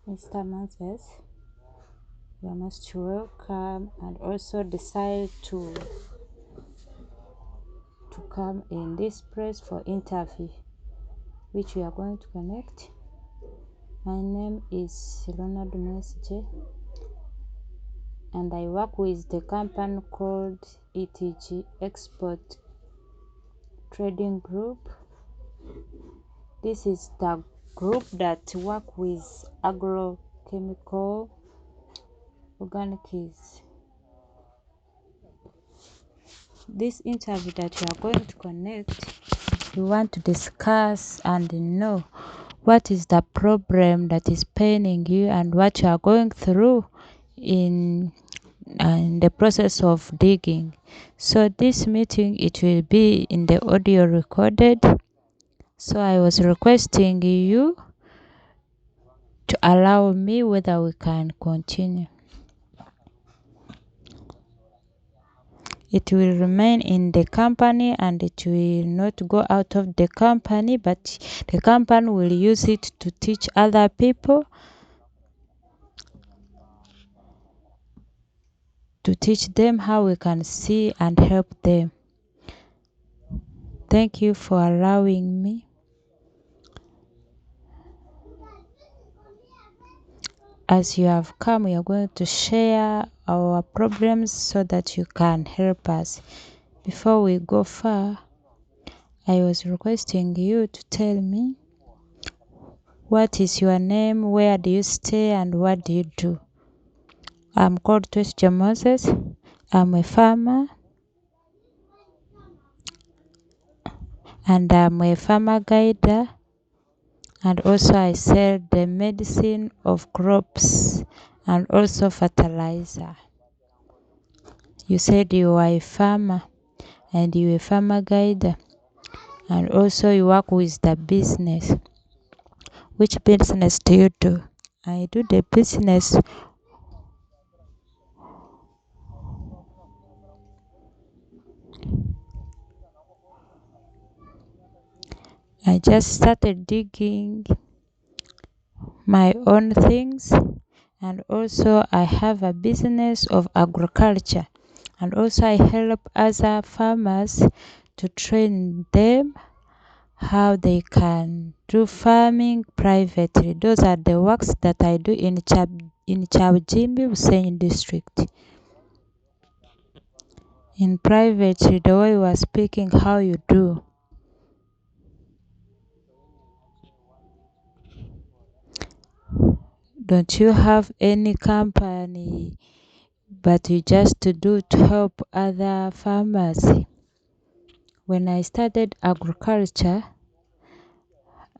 Mr. Moses, you are most welcome, and also decide to come in this place for interview, which we are going to connect. My name is Ronald Mesje, and I work with the company called ETG Export Trading Group. This is the group that work with agrochemical organics. This interview that you are going to connect, you want to discuss and know what is the problem that is paining you and what you are going through in the process of digging. So this meeting, it will be in the audio recorded. So I was requesting you to allow me whether we can continue. It will remain in the company and it will not go out of the company, but the company will use it to teach other people, to teach them how we can see and help them. Thank you for allowing me. As you have come, we are going to share our problems so that you can help us. Before we go far, I was requesting you to tell me what is your name, where do you stay, and what do you do? I'm called Twesja Moses. I'm a farmer, and I'm a farmer guider, and also I sell the medicine of crops and also fertilizer. You said you are a farmer and you are a farmer guider, and also you work with the business. Which business do you do? I do the business. I just started digging my own things, and also I have a business of agriculture, and also I help other farmers to train them how they can do farming privately. Those are the works that I do in Chabjimbi, Usenyi district. In privately, the way you are speaking, how you do. Don't you have any company, but you just do to help other farmers? When I started agriculture,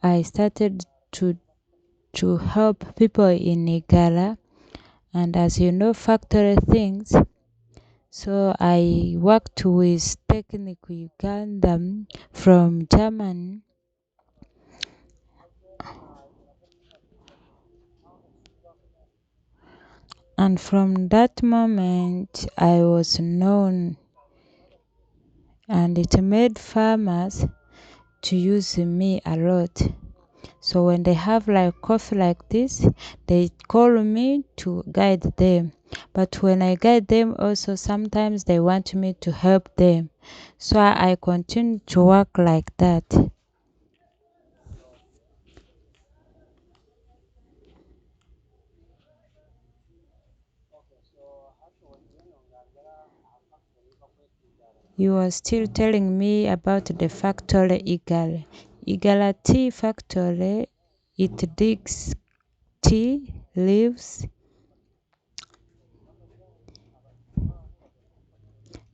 I started to help people in Igala, and as you know, factory things. So I worked with Technical Uganda from Germany, and from that moment I was known, and it made farmers to use me a lot. So when they have like coffee like this, they call me to guide them. But when I guide them also, sometimes they want me to help them. So I continue to work like that. You are still telling me about the factory Igala. Igala tea factory, it digs tea leaves.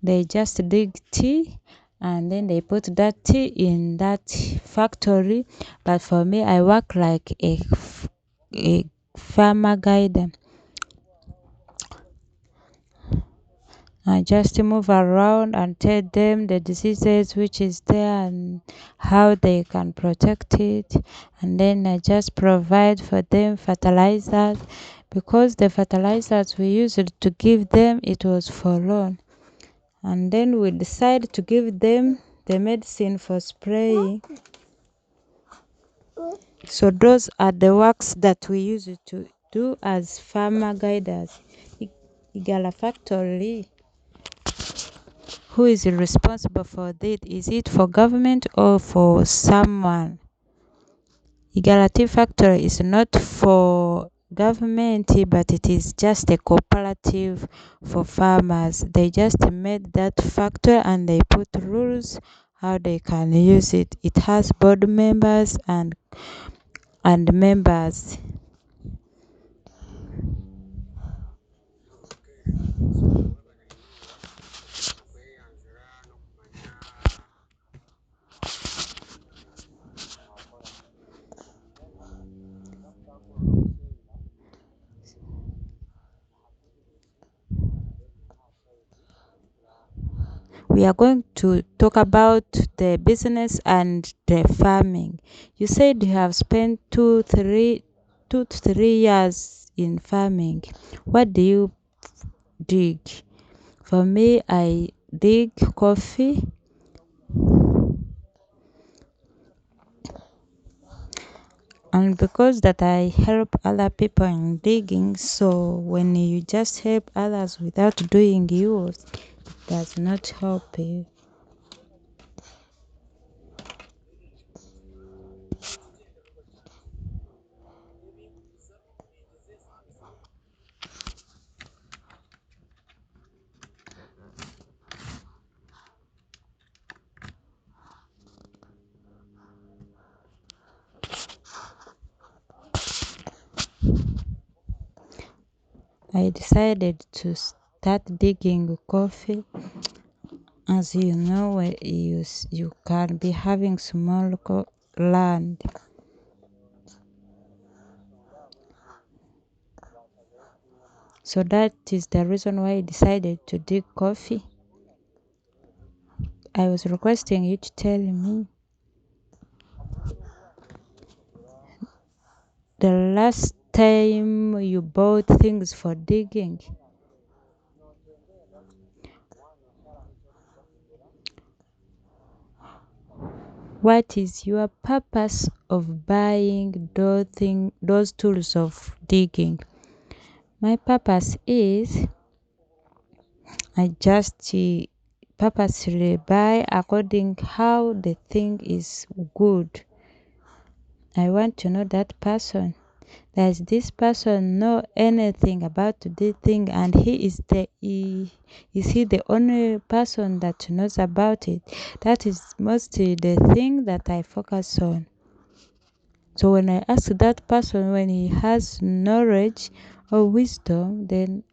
They just dig tea and then they put that tea in that factory. But for me, I work like a farmer guide. I just move around and tell them the diseases which is there and how they can protect it. And then I just provide for them fertilizers, because the fertilizers we used to give them, it was for loan. And then we decide to give them the medicine for spraying. So those are the works that we use to do as farmer guiders? Igala factory. Who is responsible for that? Is it for government or for someone? Igala tea factory is not for government, but it is just a cooperative for farmers. They just made that factory and they put rules how they can use it. It has board members and members. We are going to talk about the business and the farming. You said you have spent 2 to 3 years in farming. What do you dig? For me, I dig coffee. And because that I help other people in digging, so when you just help others without doing yours, it does not help you. I decided to start digging coffee. As you know, you can be having small land. So that is the reason why I decided to dig coffee. I was requesting you to tell me the last time you bought things for digging. What is your purpose of buying those tools of digging? My purpose is I just purposely buy according how the thing is good. I want to know that person. Does this person know anything about this thing, and is he the only person that knows about it? That is mostly the thing that I focus on. So when I ask that person when he has knowledge or wisdom, then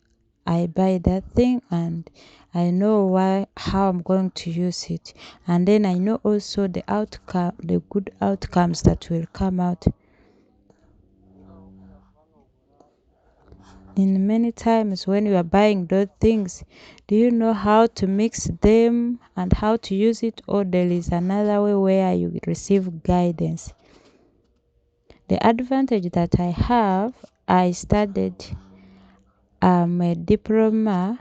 I buy that thing and I know how I'm going to use it. And then I know also the outcome, the good outcomes that will come out. In many times when you are buying those things, do you know how to mix them and how to use it, or there is another way where you receive guidance? The advantage that I have, I studied a diploma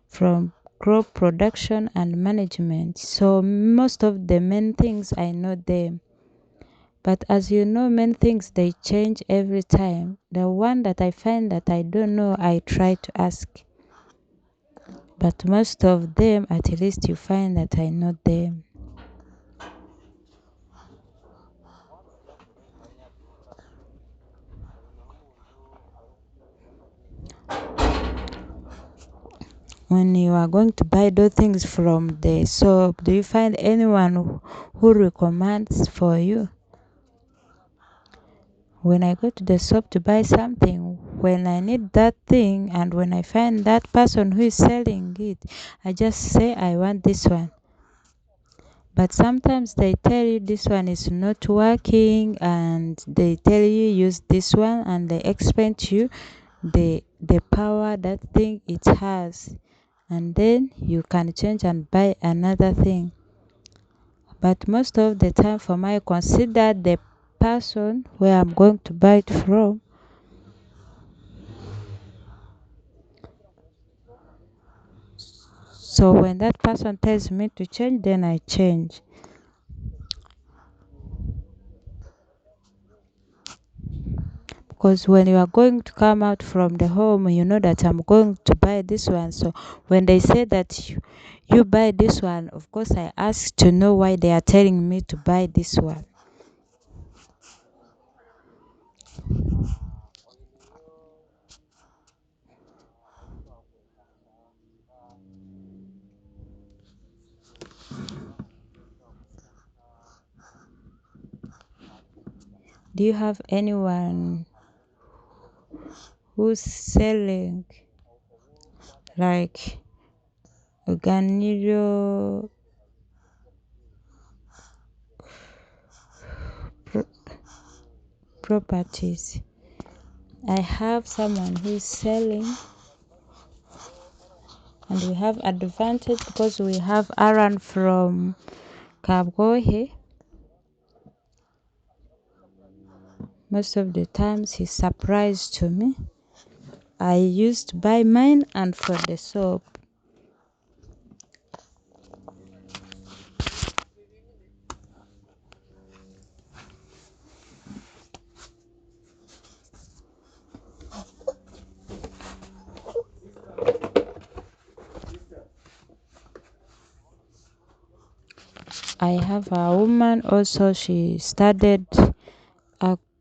from crop production and management. So most of the main things I know them. But as you know, many things they change every time. The one that I find that I don't know, I try to ask. But most of them, at least you find that I know them. When you are going to buy those things from the shop, do you find anyone who recommends for you? When I go to the shop to buy something, when I need that thing and when I find that person who is selling it, I just say I want this one. But sometimes they tell you this one is not working and they tell you use this one and they explain to you the power that thing it has, and then you can change and buy another thing. But most of the time for me, I consider the person where I'm going to buy it from. So when that person tells me to change, then I change. because when you are going to come out from the home, you know that I'm going to buy this one. So when they say that you buy this one, of course I ask to know why they are telling me to buy this one. Do you have anyone who's selling like Ganiro properties? I have someone who's selling, and we have advantage because we have Aaron from Kabgohe. Most of the times he's surprised to me. I used to buy mine, and for the soap, I have a woman also. She studied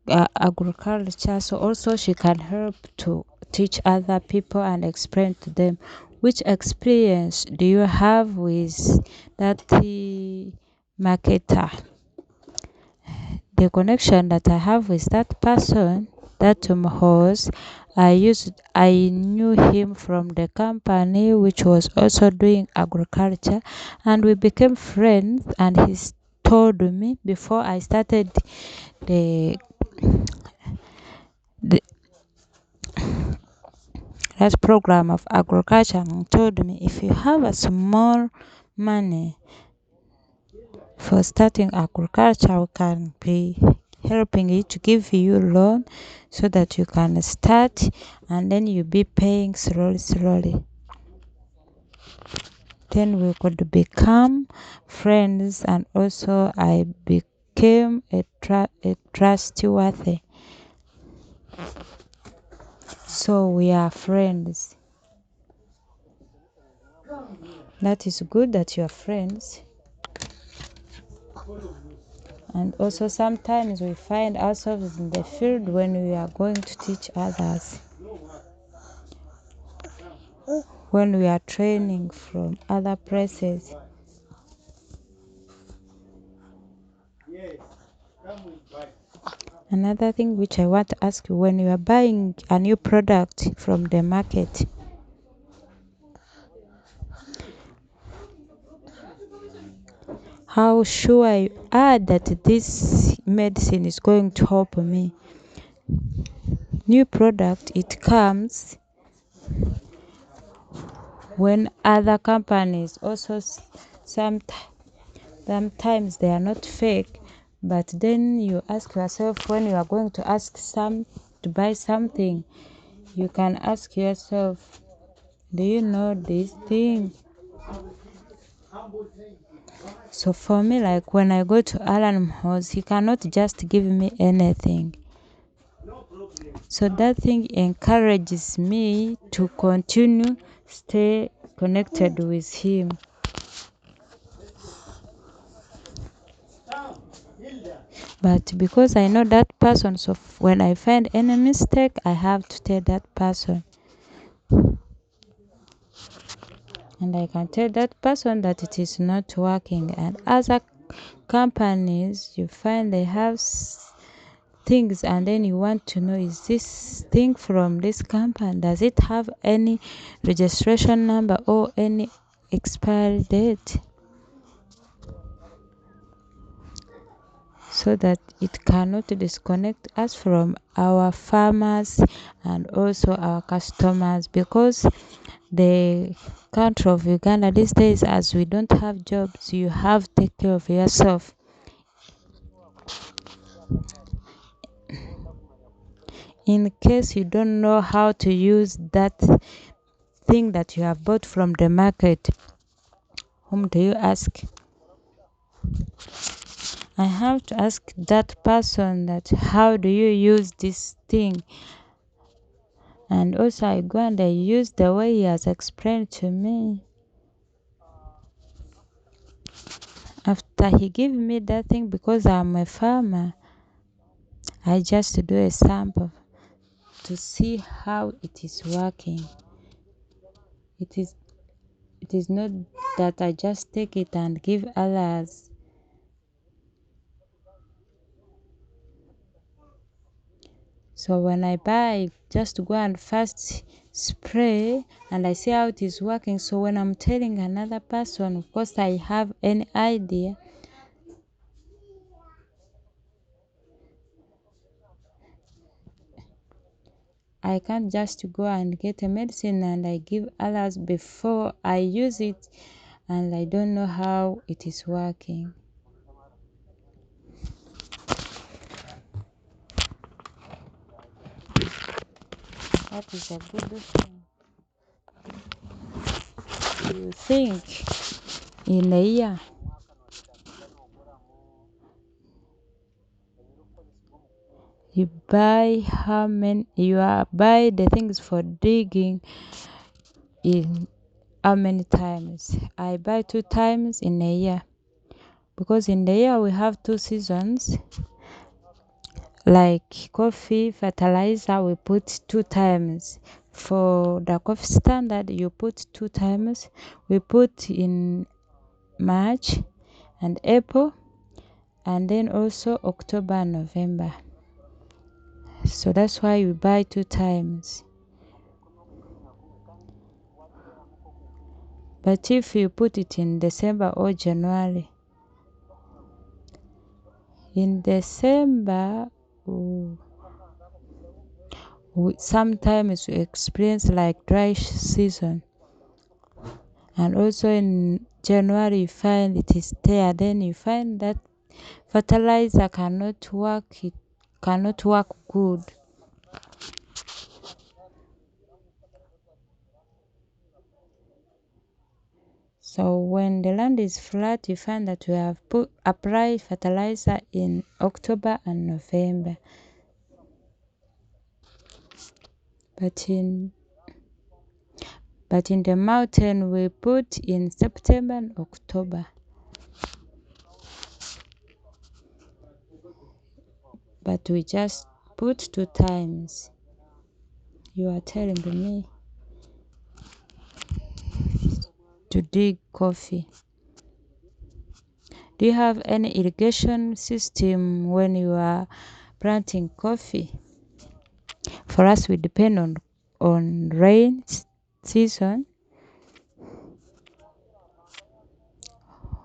agriculture, so also she can help to teach other people and explain to them. Which experience do you have with that marketer? The connection that I have with that person, that host, I knew him from the company which was also doing agriculture, and we became friends, and he told me before I started the the that program of agriculture, and told me if you have a small money for starting agriculture, we can be helping you to give you loan so that you can start, and then you be paying slowly. Then we could become friends, and also I became a trustworthy. So we are friends. That is good that you are friends. And also sometimes we find ourselves in the field when we are going to teach others, when we are training from other places. Another thing which I want to ask you, when you are buying a new product from the market, how sure you are that this medicine is going to help me? New product, it comes when other companies also sometimes they are not fake, but then you ask yourself, when you are going to ask some to buy something, you can ask yourself, do you know this thing? So for me, like when I go to Alan House, he cannot just give me anything. So that thing encourages me to continue stay connected with him. But because I know that person, so when I find any mistake, I have to tell that person. And I can tell that person that it is not working. And other companies, you find they have things, and then you want to know, is this thing from this company? Does it have any registration number or any expiry date? So that it cannot disconnect us from our farmers and also our customers, because the country of Uganda these days, as we don't have jobs, you have to take care of yourself. In case you don't know how to use that thing that you have bought from the market, whom do you ask? I have to ask that person that how do you use this thing, and also I go and I use the way he has explained to me. After he give me that thing, because I'm a farmer, I just do a sample to see how it is working. It is not that I just take it and give others. So when I buy, just go and first spray and I see how it is working. So when I'm telling another person, of course I have an idea. I can't just go and get a medicine and I give others before I use it and I don't know how it is working. That is a good thing. You think in a year you buy buy the things for digging in how many times? I buy 2 times in a year, because in the year we have 2 seasons. Like coffee fertilizer, we put 2 times. For the coffee standard, you put 2 times. We put in March and April, and then also October and November. So that's why we buy 2 times. But if you put it in December or January, in December, sometimes we experience like dry season, and also in January you find it is there, then you find that fertilizer cannot work good. So when the land is flat, you find that we have applied fertilizer in October and November. But in the mountain we put in September and October. But we just put 2 times. You are telling me to dig coffee. Do you have any irrigation system when you are planting coffee? For us, we depend on rain season.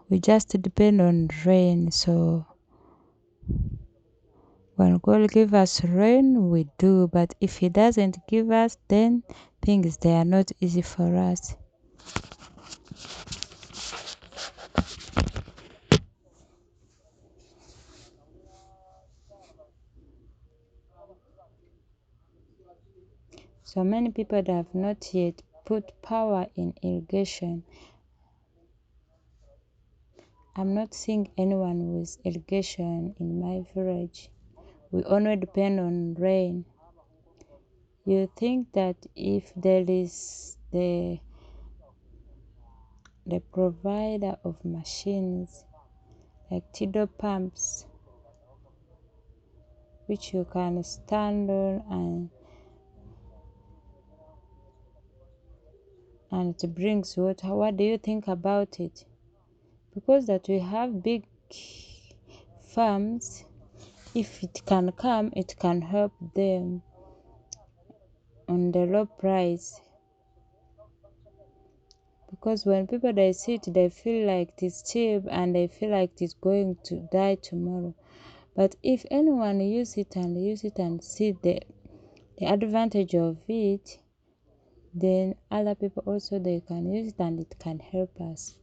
We just depend on rain. So when God give us rain, we do. But if He doesn't give us, then things they are not easy for us. So many people that have not yet put power in irrigation. I'm not seeing anyone with irrigation in my village. We only depend on rain. You think that if there is the provider of machines like tidal pumps, which you can stand on and it brings water, what do you think about it? Because that we have big farms, if it can come, it can help them on the low price. Because when people they see it, they feel like it is cheap and they feel like it is going to die tomorrow. But if anyone use it and see the advantage of it, then other people also they can use it and it can help us.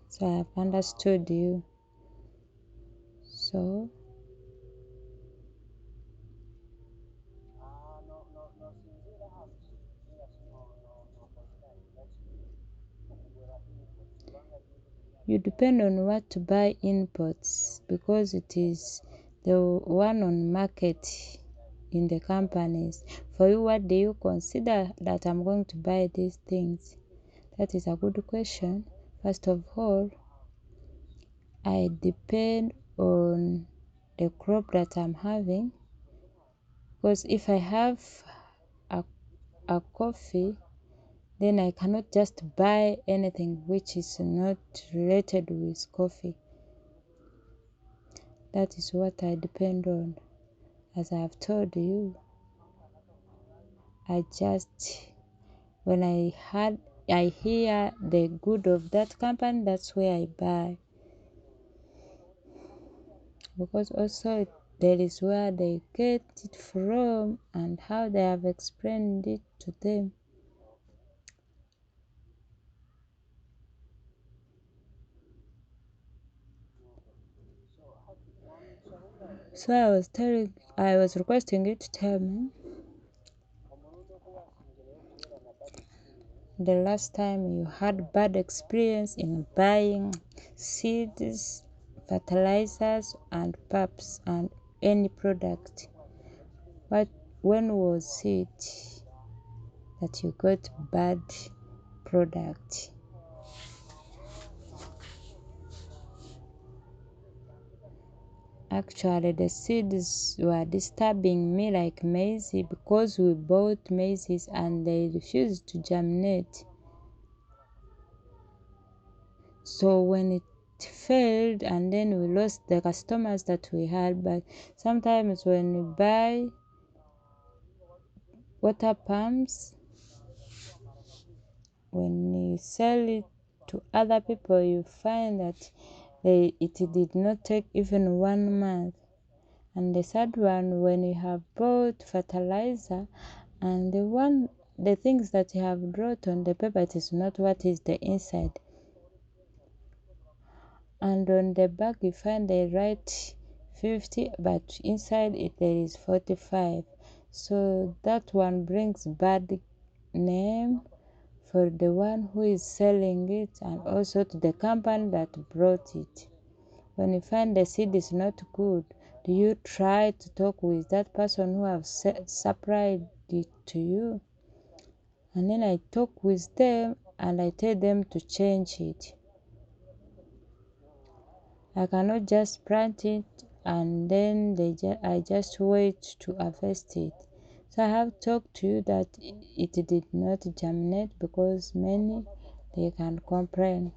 So I have understood you. So You depend on what to buy inputs because it is the one on market in the companies. For you, what do you consider that I'm going to buy these things? That is a good question. First of all, I depend on the crop that I'm having, because if I have a coffee, then I cannot just buy anything which is not related with coffee. That is what I depend on. As I have told you, when I hear the good of that company, that's where I buy. Because also there is where they get it from and how they have explained it to them. So I was requesting you to tell me the last time you had bad experience in buying seeds, fertilizers, and pumps and any product. When was it that you got bad product? Actually, the seeds were disturbing me like maize because we bought maize and they refused to germinate. So when it failed, and then we lost the customers that we had. But sometimes when you buy water pumps, when you sell it to other people, you find that it did not take even 1 month. And the third one, when you have bought fertilizer and the things that you have wrote on the paper, it is not what is the inside. And on the back you find they write 50, but inside there is 45. So that one brings bad name for the one who is selling it and also to the company that brought it. When you find the seed is not good, do you try to talk with that person who have supplied it to you? And then I talk with them and I tell them to change it. I cannot just plant it and then I just wait to harvest it. So I have talked to you that it did not germinate because many they can complain.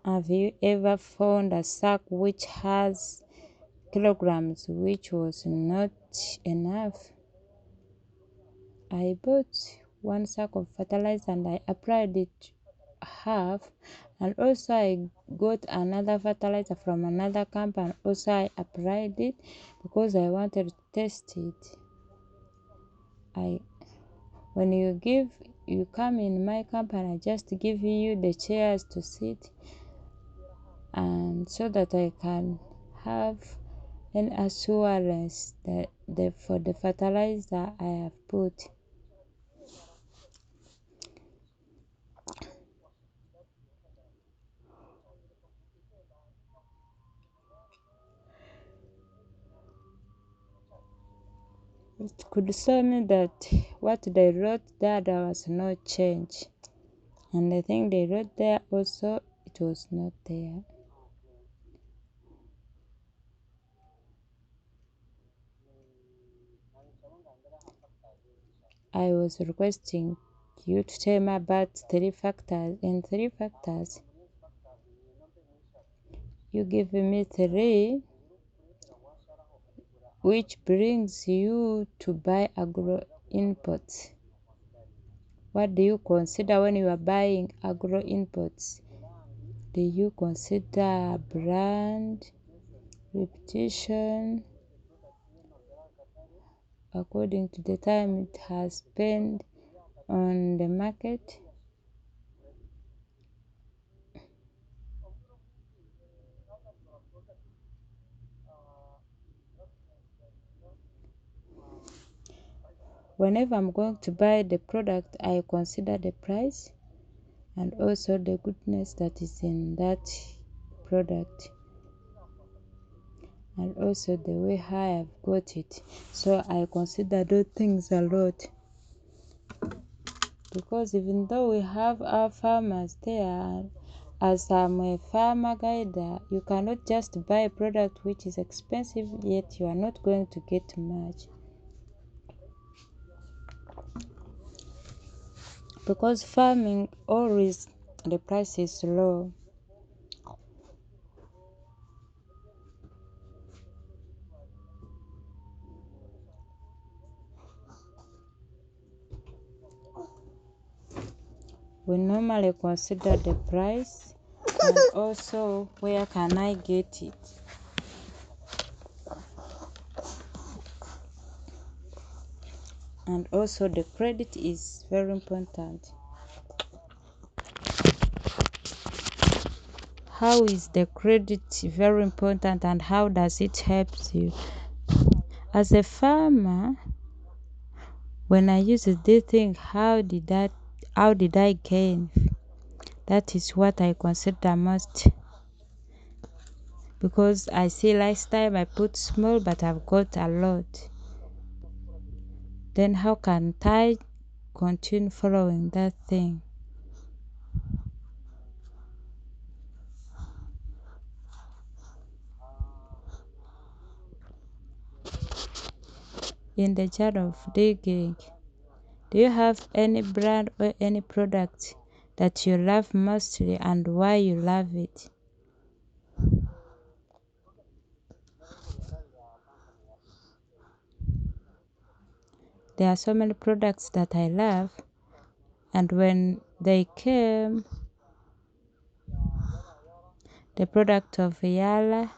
Have you ever found a sack which has kilograms which was not enough? I bought 1 sack of fertilizer and I applied it half, and also I got another fertilizer from another company. Also I applied it because I wanted to test it. When you come in my company, I just give you the chairs to sit, and so that I can have an assurance that for the fertilizer I have put. It could show me that what they wrote there was no change, and the thing they wrote there also, it was not there. I was requesting you to tell me about 3 factors. In 3 factors, you give me 3 which brings you to buy agro inputs. What do you consider when you are buying agro inputs? Do you consider brand, repetition, according to the time it has spent on the market? whenever I'm going to buy the product, I consider the price and also the goodness that is in that product, and also the way how I've got it. So I consider those things a lot, because even though we have our farmers there, as I'm a farmer guide, you cannot just buy a product which is expensive yet you are not going to get much, because farming always the price is low. We normally consider the price and also where can I get it. And also the credit is very important. How is the credit very important and how does it help you? As a farmer, when I use this thing, how did I gain? That is what I consider most, because I see last time I put small but I've got a lot. Then how can I continue following that thing? In the jar of digging, do you have any brand or any product that you love mostly and why you love it? There are so many products that I love, and when they came, the product of Yala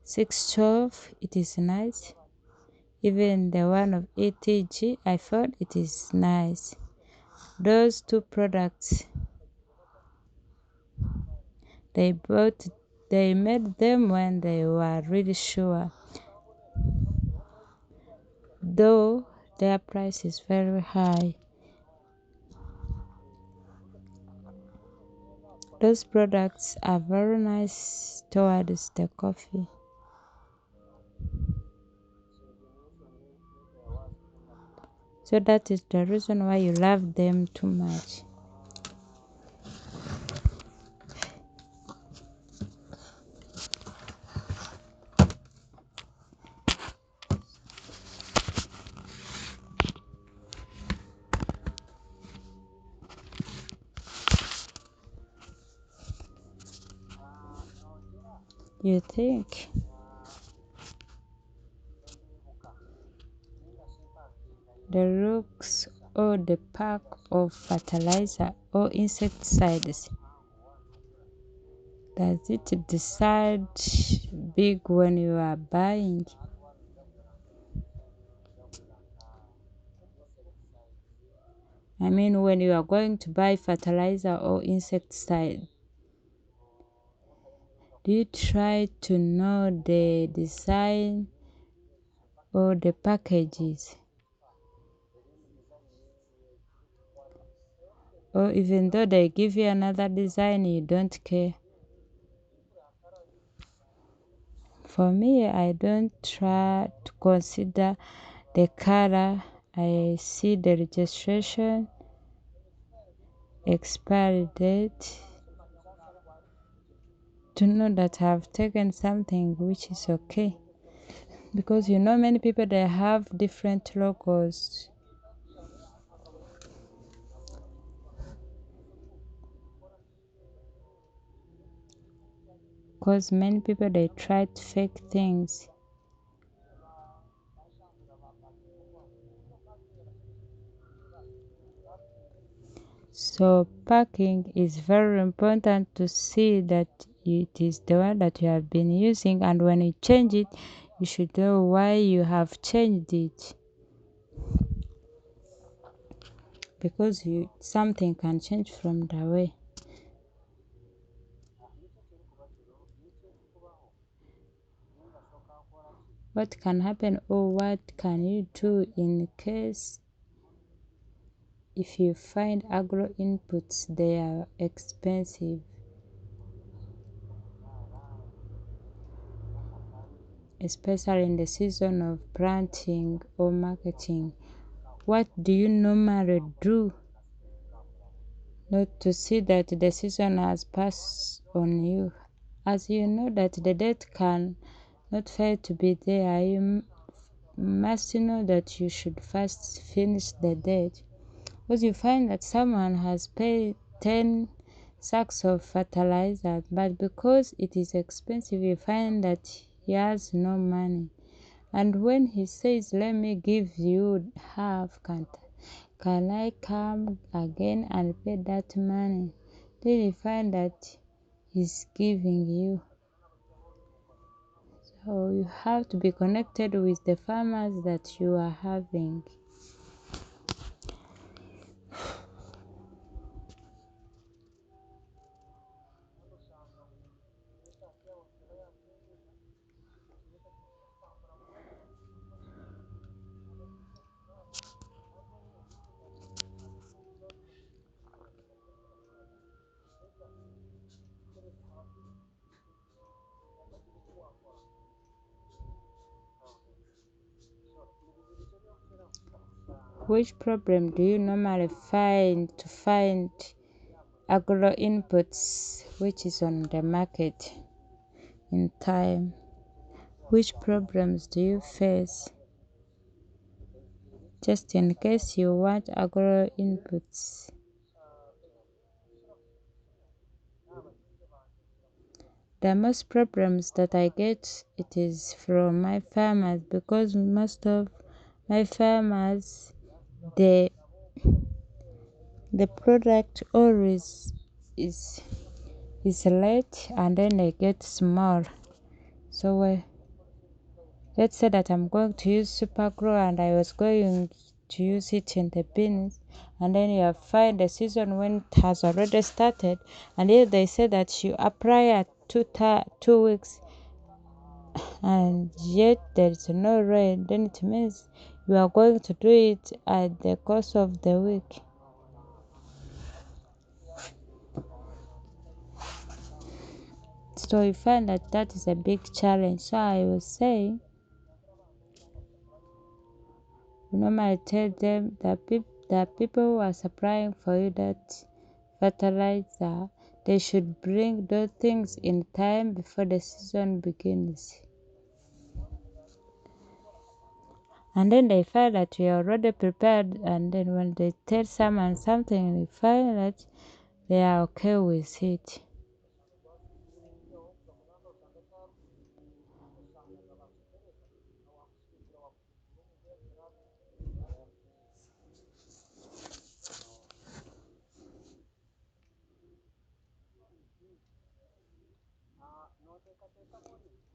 612, it is nice. Even the one of ATG, I thought it is nice. Those two products, they made them when they were really sure, though their price is very high. Those products are very nice towards the coffee. So that is the reason why you love them too much. You think the looks or the pack of fertilizer or insecticides, does it decide big when you are buying? I mean, when you are going to buy fertilizer or insecticide, do you try to know the design or the packages? Or even though they give you another design, you don't care? For me, I don't try to consider the color. I see the registration, expiry date, to know that I've taken something which is okay. Because many people, they have different logos. Because many people, they try to fake things. So packing is very important to see that it is the one that you have been using, and when you change it, you should know why you have changed it. Because something can change from the way. What can happen or what can you do in case if you find agro inputs, they are expensive, especially in the season of planting or marketing. What do you normally do not to see that the season has passed on you? As you know that the date can not fail to be there, you must know that you should first finish the date. Because you find that someone has paid 10 sacks of fertilizer, but because it is expensive, you find that he has no money. And when he says, let me give you half, can I come again and pay that money? Then you find that he's giving you. So you have to be connected with the farmers that you are having. Which problem do you normally find to find agro inputs which is on the market in time? Which problems do you face? Just in case you want agro inputs. The most problems that I get, it is from my farmers, because most of my farmers, the product always is late, and then they get small. So let's say that I'm going to use super grow and I was going to use it in the beans, and then you find the season when it has already started, and yet they say that you apply at 2 weeks, and yet there is no rain. Then it means you are going to do it at the course of the week. So you find that that is a big challenge. So I was saying, you normally tell them that people who are supplying for you that fertilizer, they should bring those things in time before the season begins. And then they find that you are already prepared, and then when they tell someone something, they find that they are okay with it.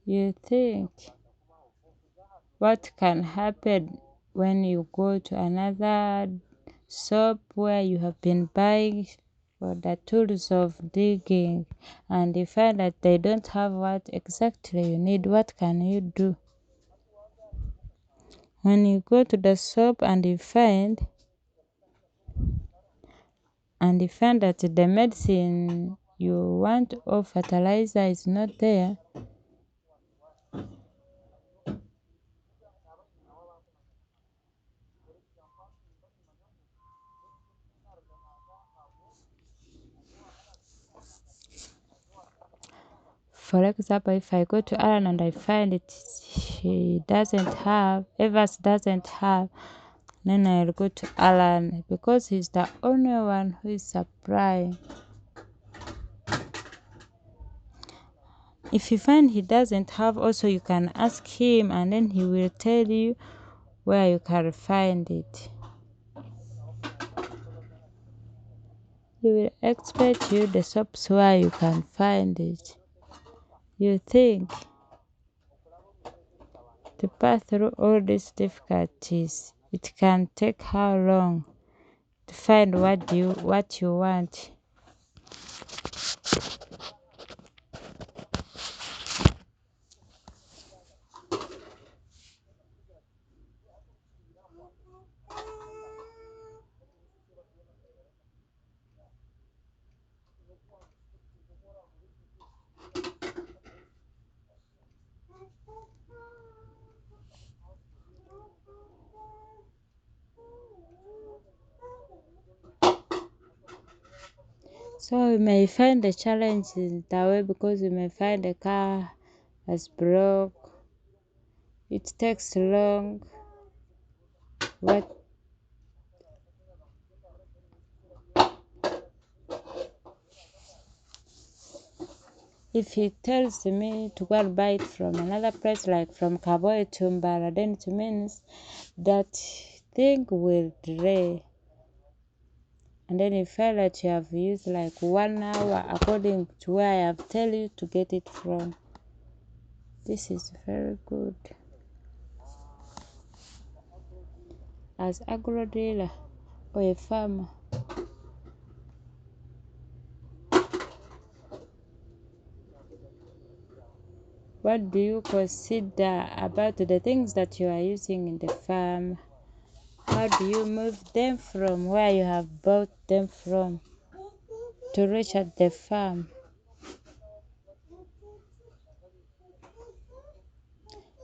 You think what can happen when you go to another shop where you have been buying for the tools of digging, and you find that they don't have what exactly you need? What can you do? When you go to the shop and you find that the medicine you want or fertilizer is not there, for example, if I go to Alan and I find Evers doesn't have, then I'll go to Alan because he's the only one who is supplying. If you find he doesn't have, also you can ask him, and then he will tell you where you can find it. He will explain to you the shops where you can find it. You think to pass through all these difficulties, it can take how long to find what you want? So we may find the challenge in that way because we may find the car has broke. It takes long. What if he tells me to go and buy it from another place, like from Kaboy to Mbara? Then it means that thing will delay. And then you feel that you have used like 1 hour according to where I have tell you to get it from. This is very good. As agro dealer or a farmer, what do you consider about the things that you are using in the farm? How do you move them from where you have bought them from to reach at the farm?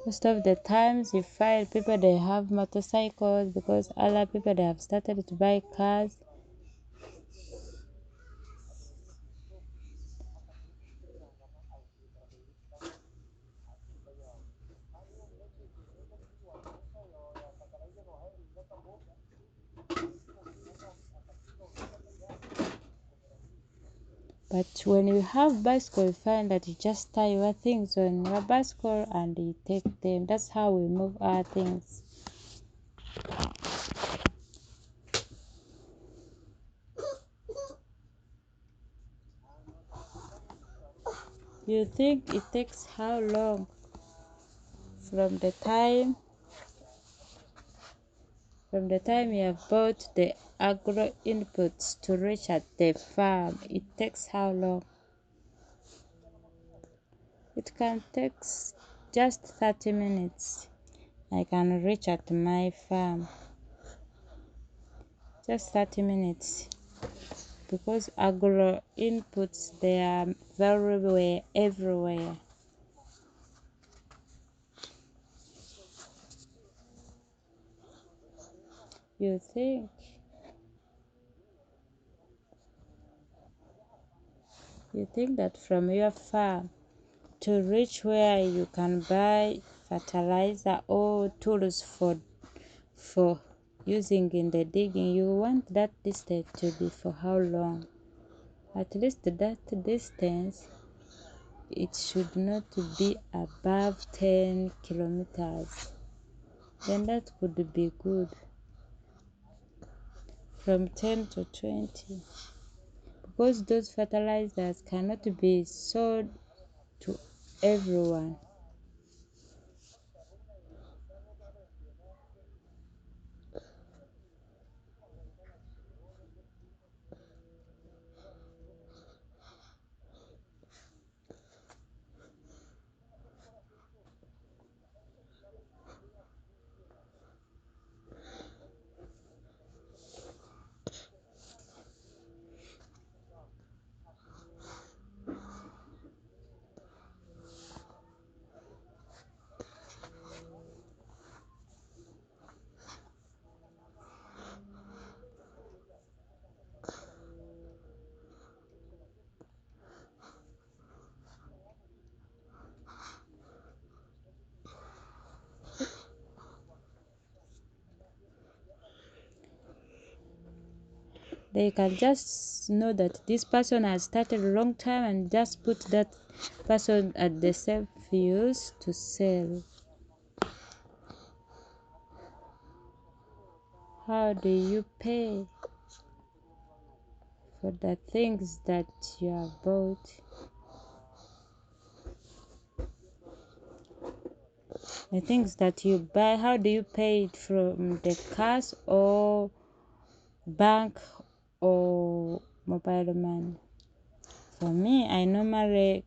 Most of the times you find people they have motorcycles because other people they have started to buy cars. But when you have bicycle, you find that you just tie your things on your bicycle and you take them. That's how we move our things. You think it takes how long from the time you have bought the agro inputs to reach at the farm? It takes how long? It can take just 30 minutes. I can reach at my farm. Just 30 minutes. Because agro inputs they are very everywhere. You think that from your farm to reach where you can buy fertilizer or tools for using in the digging, you want that distance to be for how long? At least that distance, it should not be above 10 kilometers. Then that could be good. From 10 to 20. Because those fertilizers cannot be sold to everyone. They can just know that this person has started a long time and just put that person at the same fields to sell. How do you pay for the things that you have bought? The things that you buy, how do you pay it, from the cash or bank or mobile money? For me, I normally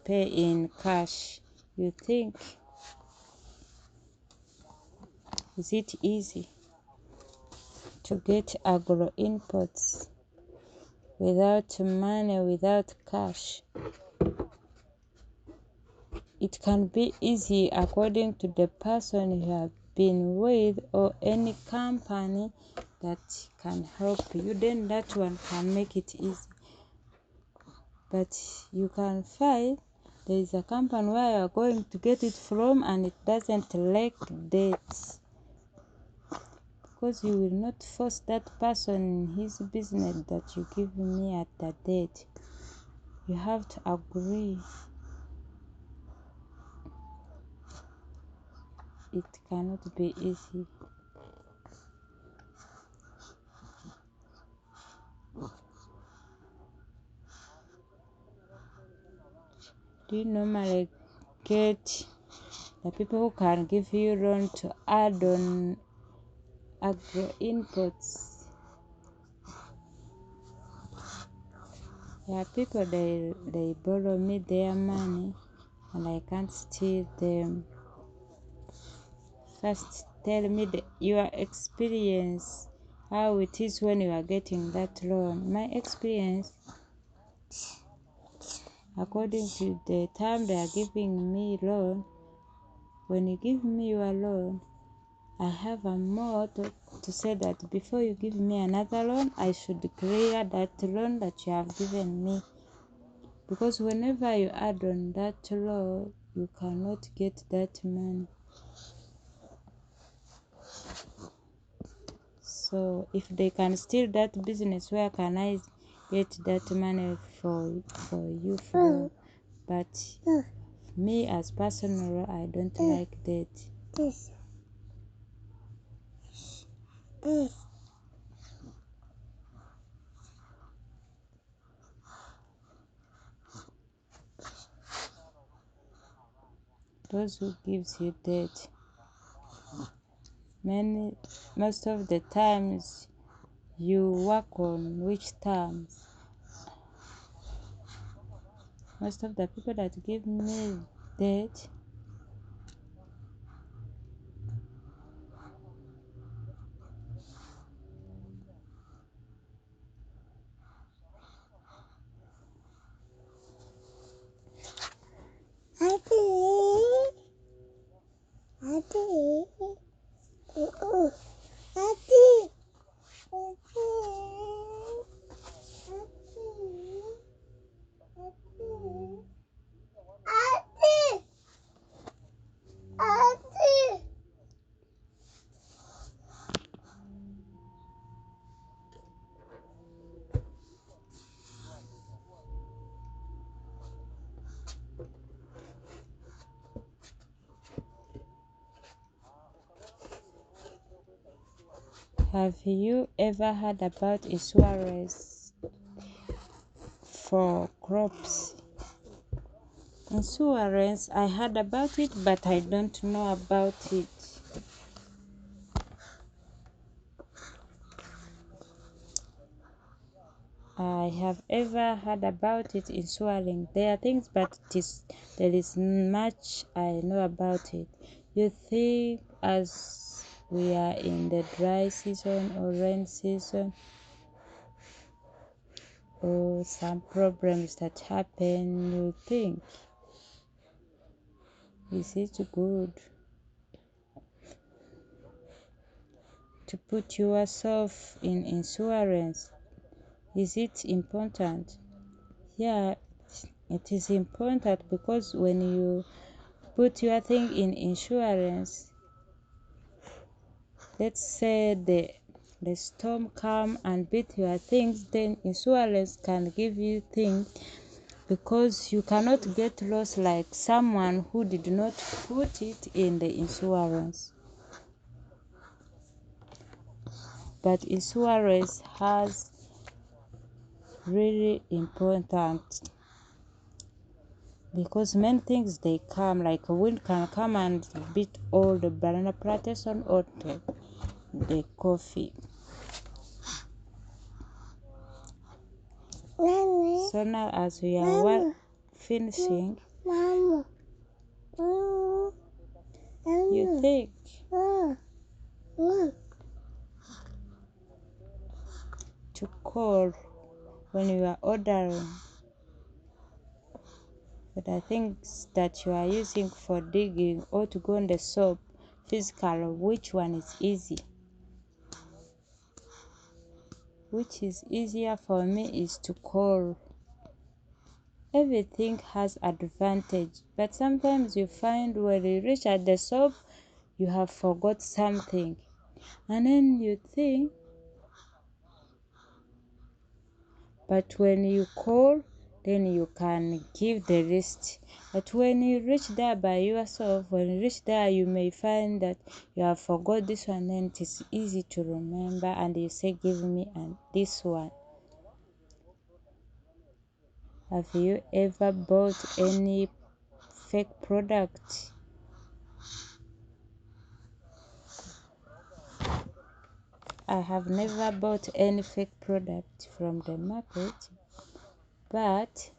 pay in cash. You think, is it easy to get agro inputs without money, without cash? It can be easy according to the person you have been with or any company that can help you. Then that one can make it easy. but you can find there is a company where you are going to get it from and it doesn't lack debts, because you will not force that person in his business that you give me at the date. You have to agree. It cannot be easy. Do you normally get the people who can give you loan to add on agro inputs? Yeah, people they borrow me their money and I can't steal them. First tell me your experience, how it is when you are getting that loan. My experience, according to the time they are giving me loan, when you give me your loan, I have a more to say that before you give me another loan, I should clear that loan that you have given me. Because whenever you add on that loan, you cannot get that money. So if they can steal that business, where can I get that money for you from? But me as personal, I don't like that. Those who gives you debt, most of the times you work on which terms. Most of the people that give me debt, have you ever heard about insurance for crops? Insurance, I heard about it, but I don't know about it. I have ever heard about it, insuring. There are things, but there is much I know about it. You think as we are in the dry season or rain season, or some problems that happen, you think, is it good to put yourself in insurance? Is it important? Yeah, it is important, because when you put your thing in insurance, let's say the storm come and beat your things, then insurance can give you things, because you cannot get lost like someone who did not put it in the insurance. But insurance has really important, because many things they come, like a wind can come and beat all the banana plantation or the coffee. So now as we are finishing, you think to call when you are ordering for the things that you are using for digging, or to go on the shop physical, which one is easy? Which is easier for me is to call. everything has advantage, but sometimes you find when you reach at the shop, you have forgot something, and then you think, but when you call, then you can give the list. But when you reach there by yourself, when you reach there, you may find that you have forgot this one, then it is easy to remember, and you say, give me this one. Have you ever bought any fake product? I have never bought any fake product from the market, but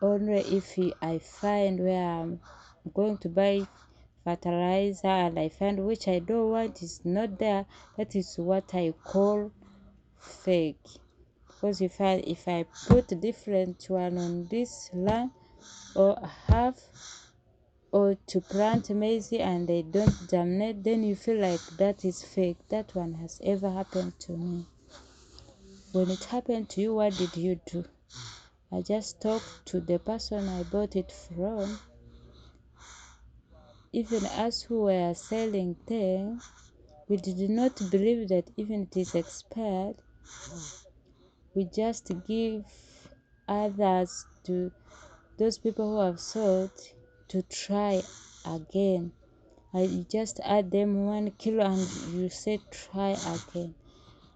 only if I find where I'm going to buy fertilizer and I find which I don't want is not there, that is what I call fake. Because if I put different one on this land or half, or to plant maize and they don't germinate, then you feel like that is fake. That one has ever happened to me. When it happened to you, what did you do? I just talked to the person I bought it from. Even us who were selling them, we did not believe that even it is expired. We just give others, to those people who have sold, to try again. You just add them 1 kilo and you say try again.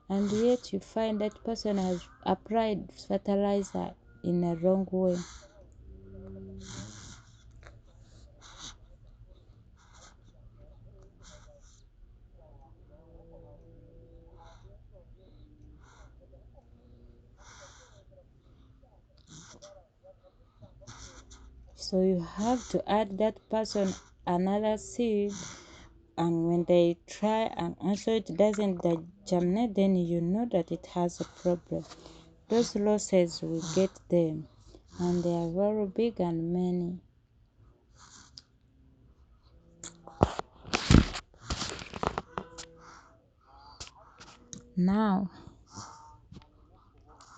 And yet you find that person has applied fertilizer in a wrong way. So you have to add that person another seed, and when they try and also it doesn't germinate, then you know that it has a problem. Those losses, we get them, and they are very big and many. Now,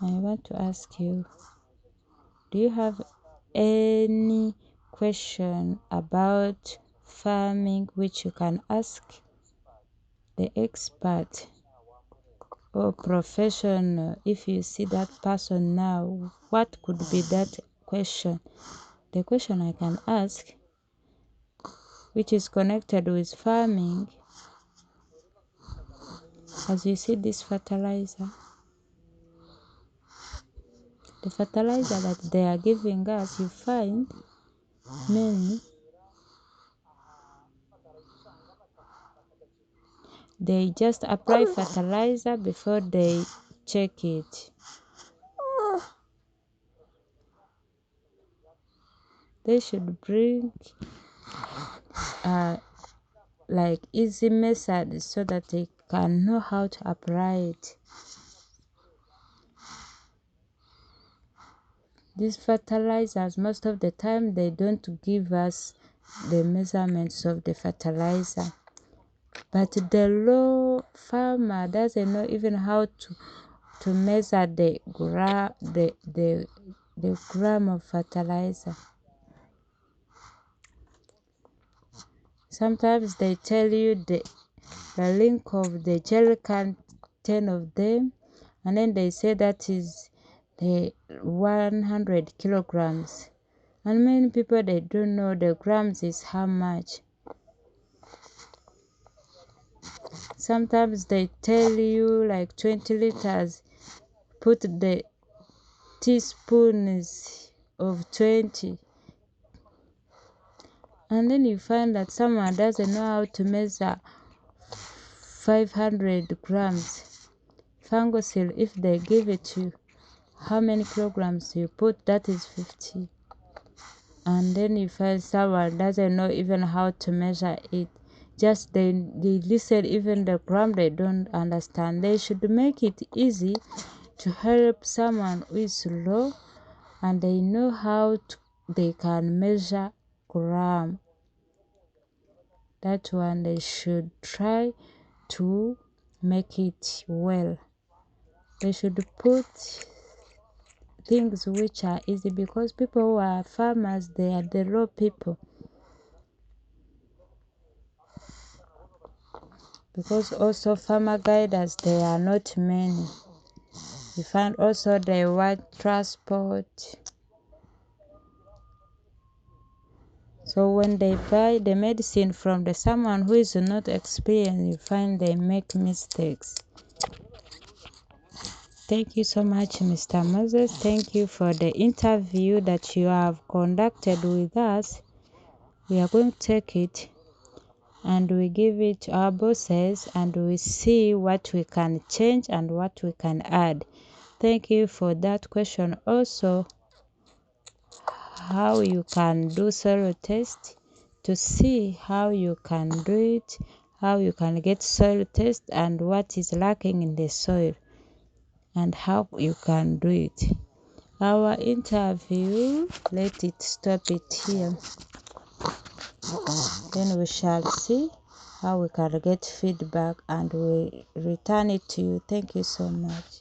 I want to ask you, do you have any question about farming which you can ask the expert or professional? If you see that person now, what could be that question? The question I can ask, which is connected with farming, as you see this fertilizer, the fertilizer that they are giving us, you find many, they just apply fertilizer before they check it. They should bring like easy method so that they can know how to apply it. These fertilizers, most of the time, they don't give us the measurements of the fertilizer. But the low farmer doesn't know even how to measure the gram of fertilizer. Sometimes they tell you the length of the gel can, 10 of them, and then they say that is the 100 kilograms. And many people, they don't know the grams is how much. Sometimes they tell you like 20 liters, put the teaspoons of 20. And then you find that someone doesn't know how to measure 500 grams. Fungosil, if they give it to you, how many kilograms you put, that is 50. And then you find someone doesn't know even how to measure it. Just they listen, even the gram they don't understand. They should make it easy to help someone who is low and they know how they can measure gram. That one they should try to make it well. We should put things which are easy, because people who are farmers, they are the raw people. Because also farmer guiders, they are not many. You find also they want transport. So when they buy the medicine from someone who is not experienced, you find they make mistakes. Thank you so much, Mr. Moses. Thank you for the interview that you have conducted with us. We are going to take it and we give it to our bosses, and we see what we can change and what we can add. Thank you for that question. Also, how you can do soil test, to see how you can do it, how you can get soil test and what is lacking in the soil, and how you can do it. Our interview, let it stop it here. Then we shall see how we can get feedback and we return it to you. Thank you so much.